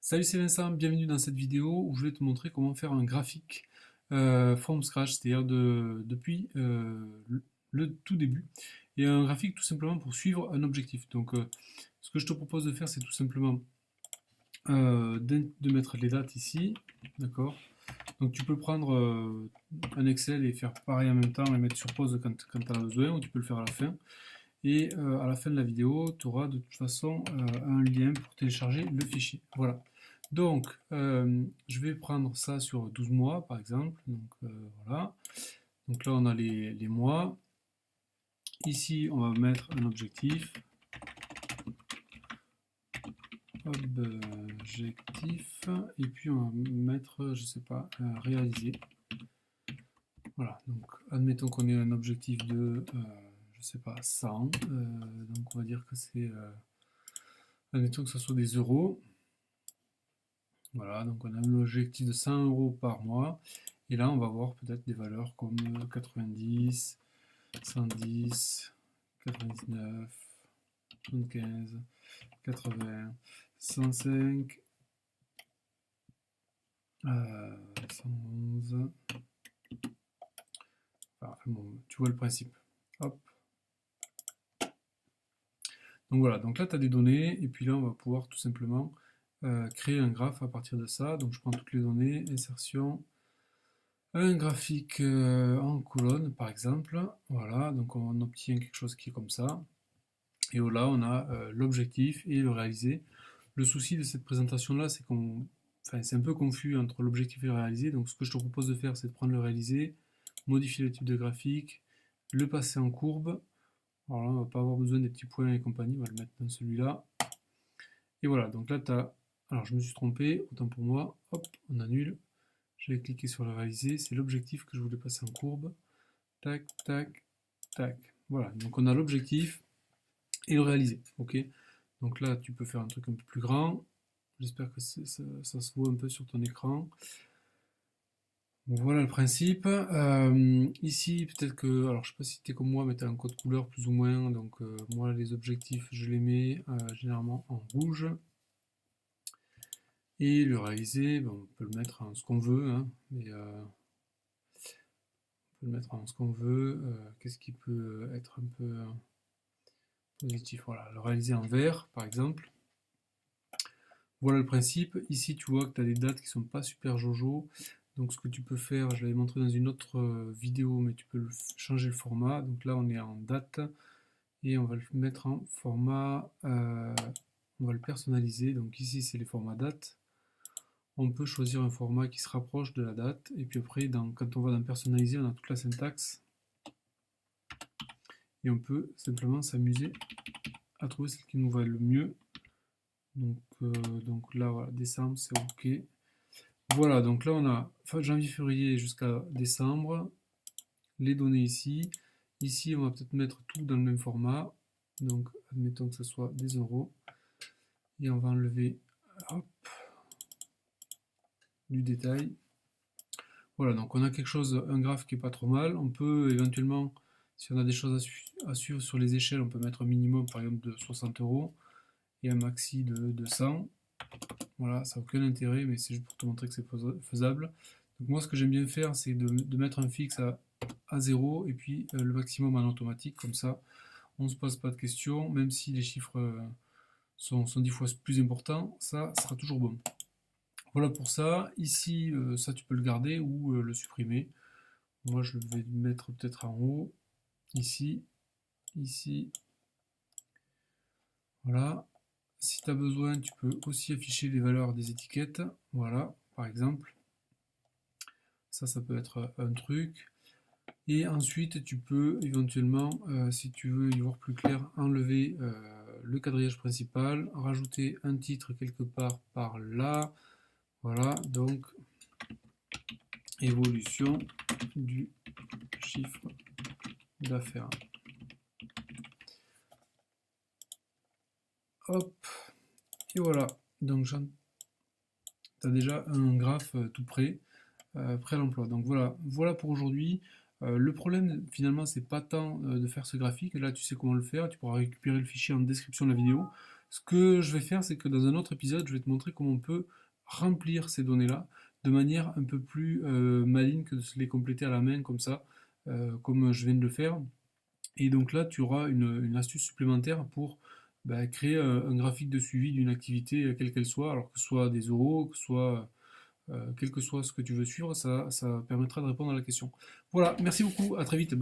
Salut, c'est Vincent, bienvenue dans cette vidéo où je vais te montrer comment faire un graphique from scratch, c'est-à-dire depuis le tout début, et un graphique tout simplement pour suivre un objectif. Donc ce que je te propose de faire, c'est tout simplement de mettre les dates ici, d'accord? Donc tu peux prendre un Excel et faire pareil en même temps et mettre sur pause quand tu en as besoin, ou tu peux le faire à la fin. Et à la fin de la vidéo, tu auras de toute façon un lien pour télécharger le fichier. Voilà. Donc, je vais prendre ça sur 12 mois, par exemple. Donc, voilà. Donc là, on a les mois. Ici, on va mettre un objectif. Objectif. Et puis, on va mettre, je sais pas, réaliser. Voilà. Donc, admettons qu'on ait un objectif de, je sais pas, 100. Donc, on va dire que c'est, admettons que ce soit des euros. Voilà, donc on a un objectif de 100 euros par mois. Et là, on va voir peut-être des valeurs comme 90, 110, 99, 75, 80, 105, 111. Enfin, bon, tu vois le principe. Hop. Donc voilà, donc là, tu as des données. Et puis là, on va pouvoir tout simplement créer un graphe à partir de ça. Donc je prends toutes les données, insertion. Un graphique en colonne, par exemple. Voilà, donc on obtient quelque chose qui est comme ça. Et là, on a l'objectif et le réalisé. Le souci de cette présentation-là, c'est c'est un peu confus entre l'objectif et le réalisé. Donc, ce que je te propose de faire, c'est de prendre le réalisé, modifier le type de graphique, le passer en courbe. Alors là, on va pas avoir besoin des petits points et compagnie. On va le mettre dans celui-là. Et voilà, donc là, tu as. Alors, je me suis trompé, autant pour moi. Hop, on annule. Je vais cliquer sur le réaliser. C'est l'objectif que je voulais passer en courbe. Tac, tac, tac. Voilà, donc on a l'objectif et le réalisé. Ok. Donc là, tu peux faire un truc un peu plus grand. J'espère que ça se voit un peu sur ton écran. Bon, voilà le principe. Ici, peut-être que, alors je sais pas si tu es comme moi, mais tu as un code couleur plus ou moins. Donc moi, les objectifs, je les mets généralement en rouge. Et le réalisé, ben, on peut le mettre en ce qu'on veut, hein, mais on peut le mettre en ce qu'on veut. Qu'est-ce qui peut être un peu positif? Voilà, le réaliser en vert, par exemple. Voilà le principe. Ici, tu vois que tu as des dates qui sont pas super jojo. Donc, ce que tu peux faire, je l'avais montré dans une autre vidéo, mais tu peux changer le format. Donc là, on est en date et on va le mettre en format. On va le personnaliser. Donc ici, c'est les formats date. On peut choisir un format qui se rapproche de la date. Et puis après, quand on va dans personnaliser, on a toute la syntaxe. Et on peut simplement s'amuser à trouver celle qui nous va le mieux. Donc là, voilà, décembre, c'est OK. Voilà, donc là, on a janvier, février jusqu'à décembre. Les données ici. Ici, on va peut-être mettre tout dans le même format. Donc, admettons que ce soit des euros. Et on va enlever hop, du détail. Voilà, donc on a quelque chose, un graphe qui est pas trop mal. On peut éventuellement, si on a des choses à suivre sur les échelles, on peut mettre un minimum par exemple de 60 euros et un maxi de 100. Voilà, ça n'a aucun intérêt, mais c'est juste pour te montrer que c'est faisable. Donc moi, ce que j'aime bien faire, c'est de mettre un fixe à 0 et puis le maximum en automatique, comme ça, on ne se pose pas de questions, même si les chiffres sont 10 fois plus importants, ça sera toujours bon. Voilà pour ça. Ici, ça tu peux le garder ou le supprimer. Moi, je vais le mettre peut-être en haut, ici, ici. Voilà. Si tu as besoin, tu peux aussi afficher les valeurs des étiquettes. Voilà, par exemple. Ça peut être un truc. Et ensuite, tu peux éventuellement, si tu veux y voir plus clair, enlever le quadrillage principal, rajouter un titre quelque part par là. Voilà, donc évolution du chiffre d'affaires. Hop, et voilà. Donc, tu as déjà un graphe tout prêt. Prêt à l'emploi. Donc voilà pour aujourd'hui. Le problème finalement c'est pas tant de faire ce graphique, là tu sais comment le faire, tu pourras récupérer le fichier en description de la vidéo. Ce que je vais faire, c'est que dans un autre épisode, je vais te montrer comment on peut remplir ces données-là de manière un peu plus maligne que de se les compléter à la main comme ça, comme je viens de le faire. Et donc là, tu auras une astuce supplémentaire pour créer un graphique de suivi d'une activité, quelle qu'elle soit, alors que ce soit des euros, que ce soit quel que soit ce que tu veux suivre, ça permettra de répondre à la question. Voilà, merci beaucoup, à très vite, bye.